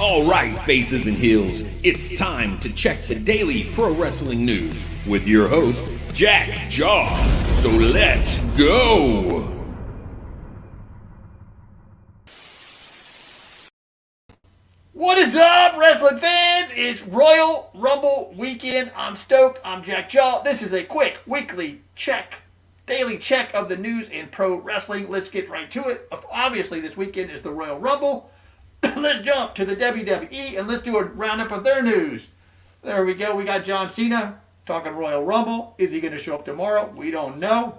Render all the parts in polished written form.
All right, faces and heels, it's time to check the daily pro wrestling news with your host, Jack Jaw. So let's go! What is up, wrestling fans? It's Royal Rumble weekend. I'm stoked. I'm Jack Jaw. This is a quick weekly check, daily check of the news in pro wrestling. Let's get right to it. Obviously, this weekend is the Royal Rumble. Let's jump to the WWE and let's do a roundup of their news. There we go. We got John Cena talking Royal Rumble. Is he going to show up tomorrow? We don't know.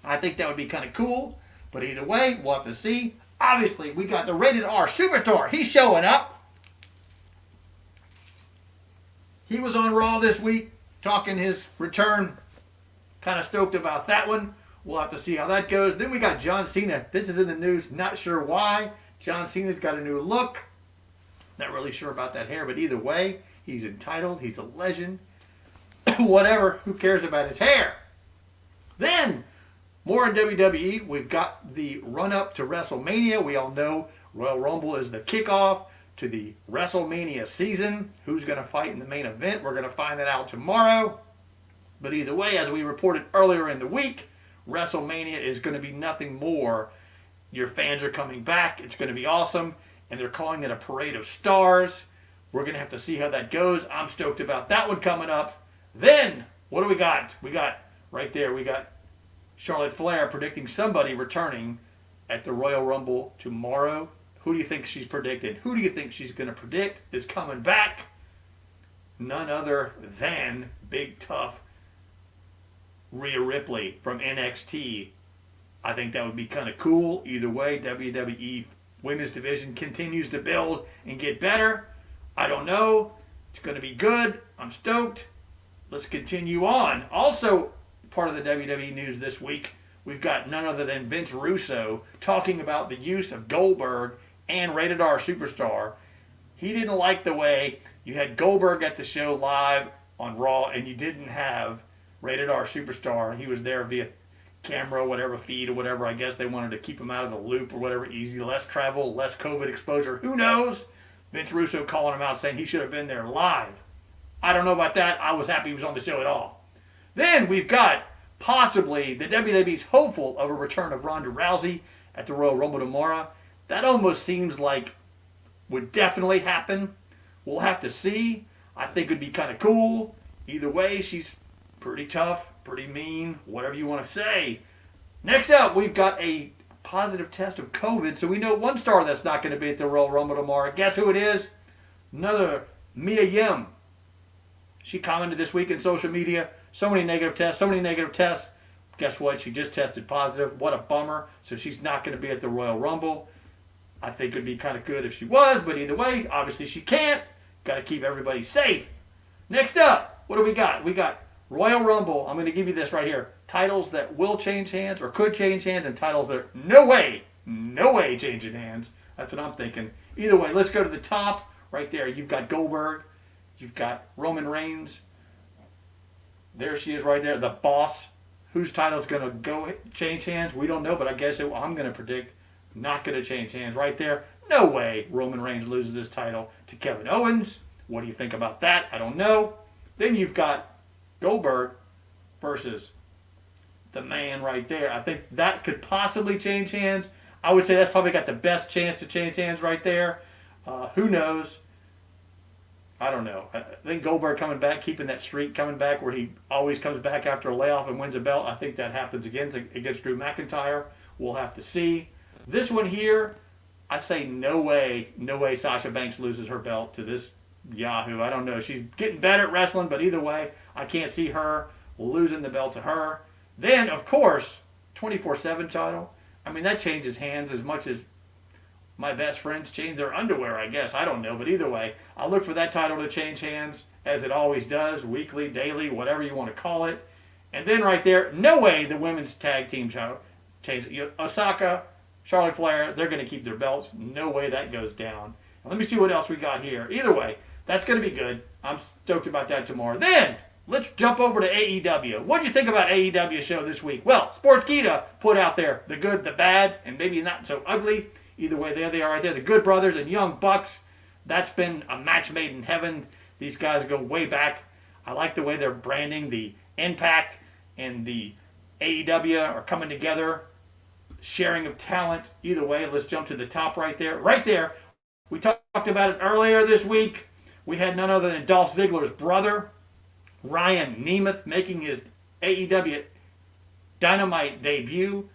I think that would be kind of cool. But either way, we'll have to see. Obviously, we got the Rated R Superstar. He's showing up. He was on Raw this week talking his return. Kind of stoked about that one. We'll have to see how that goes. Then we got John Cena. This is in the news. Not sure why. John Cena's got a new look. Not really sure about that hair, but either way, he's entitled. He's a legend. Whatever. Who cares about his hair? Then, more in WWE. We've got the run-up to WrestleMania. We all know Royal Rumble is the kickoff to the WrestleMania season. Who's going to fight in the main event? We're going to find that out tomorrow. But either way, as we reported earlier in the week, WrestleMania is going to be nothing more. Your fans are coming back. It's going to be awesome. And they're calling it a parade of stars. We're going to have to see how that goes. I'm stoked about that one coming up. Then, what do we got? We got, right there, we got Charlotte Flair predicting somebody returning at the Royal Rumble tomorrow. Who do you think she's predicted? Who do you think she's going to predict is coming back? None other than Big Tough Rhea Ripley from NXT. I think that would be kind of cool. Either way, WWE Women's Division continues to build and get better. I don't know. It's going to be good. I'm stoked. Let's continue on. Also, part of the WWE news this week, we've got none other than Vince Russo talking about the use of Goldberg and Rated R Superstar. He didn't like the way you had Goldberg at the show live on Raw and you didn't have Rated R Superstar. He was there via camera, whatever feed or whatever. I guess they wanted to keep him out of the loop or whatever. Easy, less travel, less COVID exposure. Who knows? Vince Russo calling him out saying he should have been there live. I don't know about that. I was happy he was on the show at all. Then we've got possibly the WWE's hopeful of a return of Ronda Rousey at the Royal Rumble tomorrow. That almost seems like would definitely happen. We'll have to see. I think it would be kind of cool. Either way, she's pretty tough, pretty mean, whatever you want to say. Next up, we've got a positive test of COVID, so we know one star that's not going to be at the Royal Rumble tomorrow. Guess who it is? Another Mia Yim. She commented this week in social media, so many negative tests. Guess what? She just tested positive. What a bummer. So she's not going to be at the Royal Rumble. I think it would be kind of good if she was, but either way, obviously she can't. Got to keep everybody safe. Next up, what do we got? We got Royal Rumble. I'm going to give you this right here. Titles that will change hands or could change hands, and titles that are no way changing hands. That's what I'm thinking. Either way, let's go to the top. Right there, you've got Goldberg. You've got Roman Reigns. There she is right there, the boss. Whose title's going to go change hands? We don't know, but I guess I'm going to predict not going to change hands right there. No way Roman Reigns loses his title to Kevin Owens. What do you think about that? I don't know. Then you've got Goldberg versus the man right there. I think that could possibly change hands. I would say that's probably got the best chance to change hands right there. Who knows? I don't know. I think Goldberg coming back, keeping that streak coming back where he always comes back after a layoff and wins a belt. I think that happens against Drew McIntyre. We'll have to see. This one here, I say no way Sasha Banks loses her belt to this Yahoo. I don't know. She's getting better at wrestling, but either way, I can't see her losing the belt to her. Then, of course, 24/7 title. I mean, that changes hands as much as my best friends change their underwear, I guess. I don't know. But either way, I look for that title to change hands, as it always does, weekly, daily, whatever you want to call it. And then right there, no way the women's tag team title changes. Osaka, Charlotte Flair, they're going to keep their belts. No way that goes down. And let me see what else we got here. Either way, that's going to be good. I'm stoked about that tomorrow. Then, let's jump over to AEW. What did you think about AEW show this week? Well, Sportskeeda put out there the good, the bad, and maybe not so ugly. Either way, there they are right there. The Good Brothers and Young Bucks. That's been a match made in heaven. These guys go way back. I like the way they're branding. The Impact and the AEW are coming together. Sharing of talent. Either way, let's jump to the top right there. Right there. We talked about it earlier this week. We had none other than Dolph Ziggler's brother, Ryan Nemeth, making his AEW Dynamite debut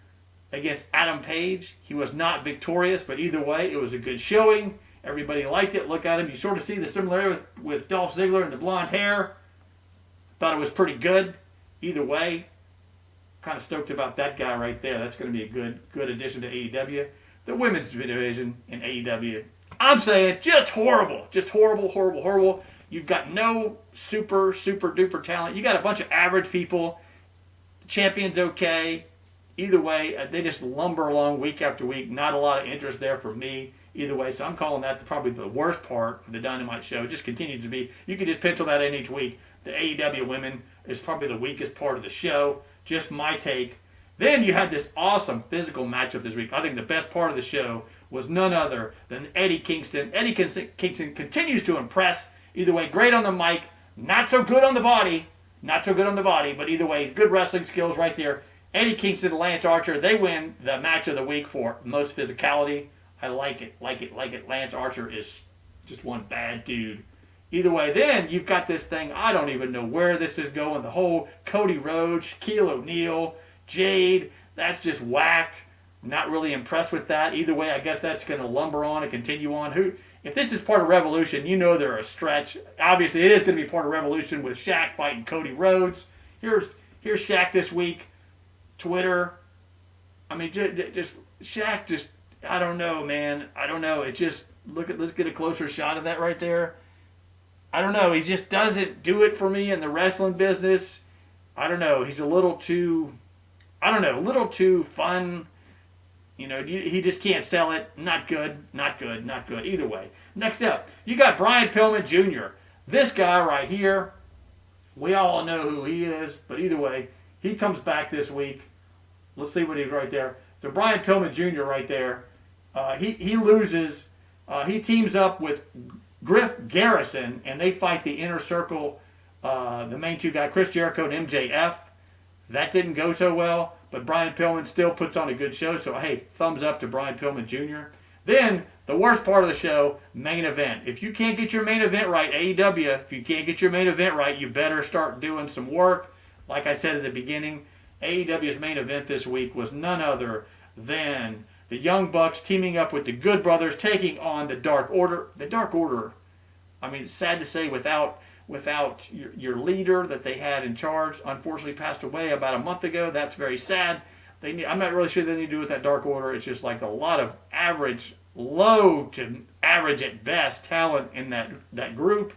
against Adam Page. He was not victorious, but either way, it was a good showing. Everybody liked it. Look at him. You sort of see the similarity with Dolph Ziggler and the blonde hair. Thought it was pretty good. Either way, kind of stoked about that guy right there. That's going to be a good addition to AEW. The women's division in AEW, I'm saying just horrible. Just horrible, horrible, horrible. You've got no super duper talent. You got a bunch of average people. The champion's okay. Either way, they just lumber along week after week. Not a lot of interest there for me. Either way, so I'm calling that probably the worst part of the Dynamite show. It just continues to be. You can just pencil that in each week. The AEW women is probably the weakest part of the show. Just my take. Then you had this awesome physical matchup this week. I think the best part of the show was none other than Eddie Kingston. Eddie Kingston continues to impress. Either way, great on the mic. Not so good on the body. Not so good on the body, but either way, good wrestling skills right there. Eddie Kingston, Lance Archer, they win the match of the week for most physicality. I like it. Lance Archer is just one bad dude. Either way, then you've got this thing. I don't even know where this is going. The whole Cody Rhodes, Shaquille O'Neal, Jade, that's just whacked. Not really impressed with that. Either way, I guess that's going to lumber on and continue on. If this is part of Revolution, you know they're a stretch. Obviously, it is going to be part of Revolution with Shaq fighting Cody Rhodes. Here's Shaq this week. Twitter. I mean, just Shaq just, I don't know, man. I don't know. It just, let's get a closer shot of that right there. I don't know. He just doesn't do it for me in the wrestling business. I don't know. He's a little too fun. You know, he just can't sell it. Not good. Either way. Next up, you got Brian Pillman Jr. This guy right here, we all know who he is, but either way, he comes back this week. Let's see what he's right there. So Brian Pillman Jr. right there, he loses. He teams up with Griff Garrison, and they fight the Inner Circle, the main two guys, Chris Jericho and MJF. That didn't go so well, but Brian Pillman still puts on a good show. So, hey, thumbs up to Brian Pillman Jr. Then, the worst part of the show, main event. If you can't get your main event right, AEW, if you can't get your main event right, you better start doing some work. Like I said at the beginning, AEW's main event this week was none other than the Young Bucks teaming up with the Good Brothers, taking on the Dark Order. The Dark Order, I mean, it's sad to say, without your leader that they had in charge, unfortunately passed away about a month ago. That's very sad. I'm not really sure they need to do with that Dark Order. It's just like a lot of average, low to average at best talent in that group.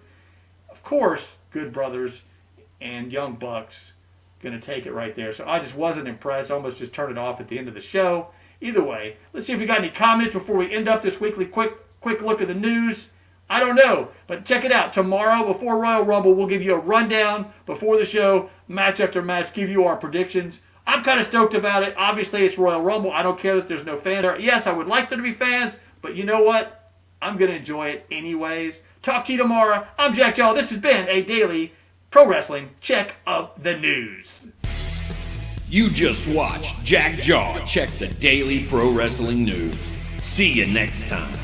Of course, Good Brothers and Young Bucks going to take it right there. So I just wasn't impressed. Almost just turned it off at the end of the show. Either way, let's see if we got any comments before we end up this weekly quick look at the news. I don't know, but check it out. Tomorrow, before Royal Rumble, we'll give you a rundown before the show, match after match, give you our predictions. I'm kind of stoked about it. Obviously, it's Royal Rumble. I don't care that there's no fans. Yes, I would like there to be fans, but you know what? I'm going to enjoy it anyways. Talk to you tomorrow. I'm Jack Jaw. This has been a daily pro wrestling check of the news. You just watched Jack Jaw check the daily pro wrestling news. See you next time.